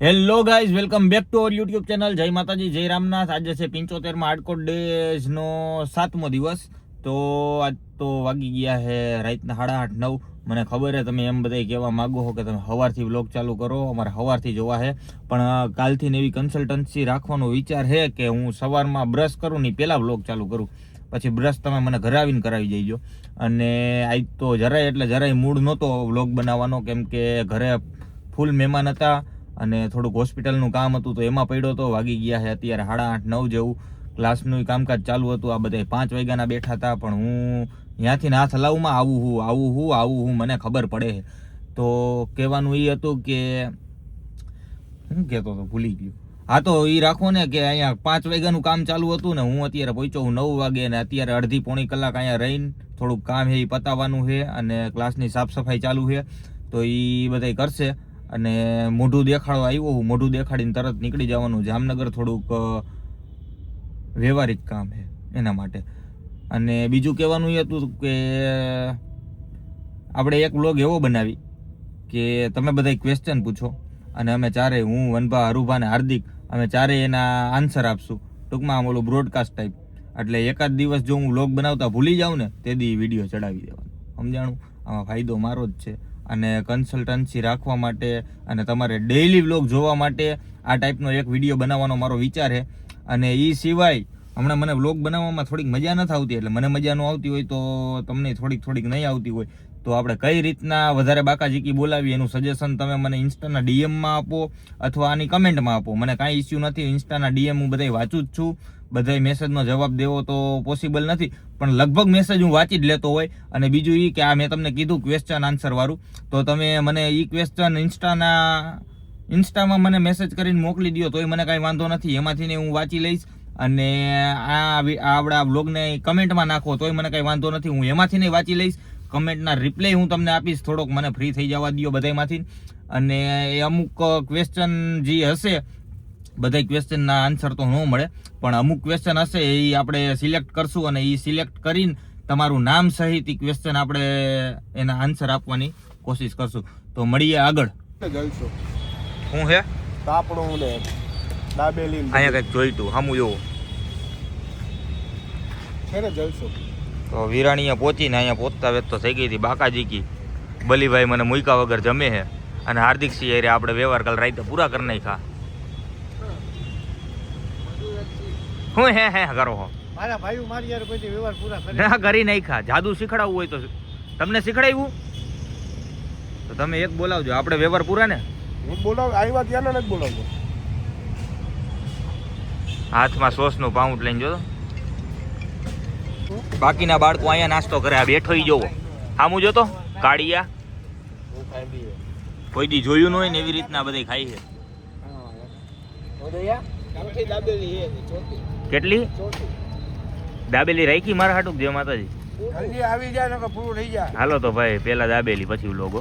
Hello guys, welcome back to our YouTube channel. જય માતાજી, જય રામનાથ. આજે છે 75માં હાર્ડકોર ડેઝનો 7મો દિવસ. તો આજ તો વાગી ગયા છે રાતના 8:30-9. મને ખબર છે તમે એમ બધા કહેવા માગો છો કે તમે સવારથી વ્લોગ ચાલુ કરો, અમારે સવારથી જોવા છે. પણ કાલથી એવી કન્સલ્ટન્સી રાખવાનો વિચાર છે કે હું સવારમાં બ્રશ કરું ને પહેલાં વ્લોગ ચાલુ કરું, પછી બ્રશ તમે મને ઘરે આવીને કરાવી જઈજો. અને આજ તો જરાય મૂડ નહોતો વ્લોગ બનાવવાનો, કેમ કે ઘરે ફૂલ મહેમાન હતા અને થોડુંક હોસ્પિટલનું કામ હતું તો એમાં પડ્યો તો. વાગી ગયા છે અત્યારે 8:30-9 જેવું. ક્લાસનું કામકાજ ચાલુ હતું. આ બધા 5 વાગ્યાના બેઠા હતા, પણ હું ત્યાંથી હાથ હલાવમાં આવું હું મને ખબર પડે છે. તો કહેવાનું એ હતું કે હું કહેતો હતો ભૂલી ગયો. હા, તો એ રાખો ને કે અહીંયા 5 વાગ્યાનું કામ ચાલુ હતું ને હું અત્યારે પહોંચ્યો હું 9 વાગે, ને અત્યારે અડધી પોણી કલાક અહીંયા રહીને થોડુંક કામ છે એ પતાવવાનું છે અને ક્લાસની સાફ સફાઈ ચાલુ છે. તો એ બધા કરશે અને મોઢું દેખાડવા આવ્યો હું. મોઢું દેખાડીને તરત નીકળી જવાનું. જામનગર થોડુંક વ્યવહારિક કામ છે એના માટે. અને બીજું કહેવાનું એ હતું કે આપણે એક વ્લોગ એવો બનાવી કે તમે બધા ક્વેશ્ચન પૂછો અને અમે ચારે, હું, વનભા, હરુભા ને હાર્દિક, અમે ચારે એના આન્સર આપશું. ટૂંકમાં આમ ઓલું બ્રોડકાસ્ટ ટાઈપ. એટલે એકાદ દિવસ જો હું વ્લોગ બનાવતા ભૂલી જાઉં ને તે દી વિડીયો ચડાવી દેવાનો. સમજાણું? આમાં ફાયદો મારો જ છે. અને કન્સલ્ટન્સી રાખવા માટે અને તમારે ડેઇલી વ્લોગ જોવા માટે આ ટાઈપનો એક વિડીયો બનાવવાનો મારો વિચાર છે. અને એ સિવાય હમણાં મને વ્લોગ બનાવવામાં થોડીક મજા નથી આવતી, એટલે મને મજા ન આવતી હોય તો તમને થોડીક નહીં આવતી હોય તો આપણે કઈ રીતના વધારે બાકાજીકી બોલાવી એનું સજેશન તમે મને ઇન્સ્ટાના ડીએમમાં આપો અથવા આની કમેન્ટમાં આપો. મને કાંઈ ઇસ્યુ નથી. ઇન્સ્ટાના ડીએમ હું બધાય વાંચું જ છું. બધાય મેસેજનો જવાબ દેવો તો પોસિબલ નથી, પણ લગભગ મેસેજ હું વાંચી જ લેતો હોય. અને બીજું એ કે આ મેં તમને કીધું ક્વેશ્ચન આન્સર વાળું, તો તમે મને એ ક્વેશ્ચન ઇન્સ્ટામાં મને મેસેજ કરીને મોકલી દો તોય મને કાંઈ વાંધો નથી. એમાંથી હું વાંચી લઈશ. અને આપણા બ્લોગને કમેન્ટમાં નાખો તોય મને કાંઈ વાંધો નથી. હું એમાંથી નહીં વાંચી લઈશ. કમેન્ટના રિપ્લાય હું તમને આપીશ. થોડોક મને ફ્રી થઈ જવા દો બધામાંથી. અને એ અમુક ક્વેશ્ચન જે હશે, બધા ક્વેશ્ચનના આન્સર તો ન મળે, પણ અમુક ક્વેશ્ચન હશે એ આપણે સિલેક્ટ કરશું અને એ સિલેક્ટ કરીને તમારું નામ સહિત એ ક્વેશ્ચન આપણે એના આન્સર આપવાની કોશિશ કરશું. તો મળીએ આગળ. શું છે તાપણું ને દાબેલી અહીંયા કંઈક જોઈતું સામું જોવું છે ને જલસો. તો વિરાણીએ પહોંચીને અહીંયા પહોંચતા વેત તો થઈ ગઈ હતી બાકાજીકી. બલીભાઈ મને મૂકા વગર જમે છે અને હાર્દિક સિંહ રે આપણે વ્યવહાર કાલ રાતે પૂરા કરી નાખ્યા. હું હે કરો હો મારા ભાઈ મારી યાર કોઈ વ્યવહાર પૂરા કરી નાખ્યા. જાદુ શીખડાવવું હોય તો તમને શીખડાવ્યું તો તમે એક બોલાવજો. આપણે વ્યવહાર પૂરા ને હું બોલાવ આવ્યા ત્યાં નથી બોલાવજો. હાથમાં સોસનું પાઉન્ટ લઈને જો. બાકીના બાળકો અહીંયા નાસ્તો કરે, આ બેઠો ઈ જોવો સામું જોતો કાળિયા. કોઈ દી જોયું ન હોય ને એવી રીતના બધા ખાઈ છે. કેટલી દાબેલી રાખી મારા હાટુક? જય માતાજી. હાલો તો ભાઈ પેલા દાબેલી પછી લોગો.